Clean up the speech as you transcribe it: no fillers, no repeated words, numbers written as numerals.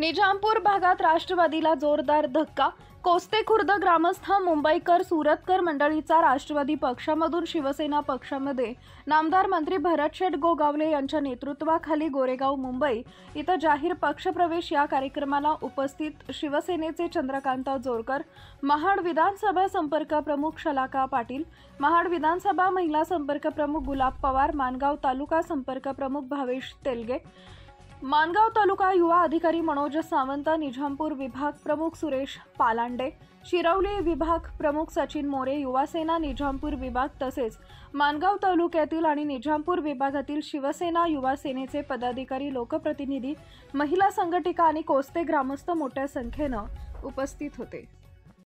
निजामपूर भागात राष्ट्रवादीला जोरदार धक्का। कोस्ते खुर्द ग्रामस्थ मुंबईकर सुरतकर मंडळीचा राष्ट्रवादी पक्षामधून शिवसेना पक्षामध्ये नामदार मंत्री भरतशेठ गोगावले यांच्या नेतृत्वाखाली गोरेगाव मुंबई इथं जाहीर पक्षप्रवेश। या कार्यक्रमाला उपस्थित शिवसेनेचे चंद्रकांत जोरकर, महाड विधानसभा संपर्क प्रमुख शलाका पाटील, महाड विधानसभा महिला संपर्क प्रमुख गुलाब पवार, मानगाव तालुका संपर्क प्रमुख भावेश तेलगे, मानगाव तालुका युवा अधिकारी मनोज सावंत, निजामपूर विभाग प्रमुख सुरेश पालांडे, शिरवली विभाग प्रमुख सचिन मोरे, युवा सेना निजामपूर विभाग तसेच मानगाव तालुक्यातील आणि निजामपूर विभागातील शिवसेना युवा सेनेचे पदाधिकारी, लोकप्रतिनिधी, महिला संघटना आणि कोस्ते ग्रामस्थ मोठ्या संख्येने उपस्थित होते।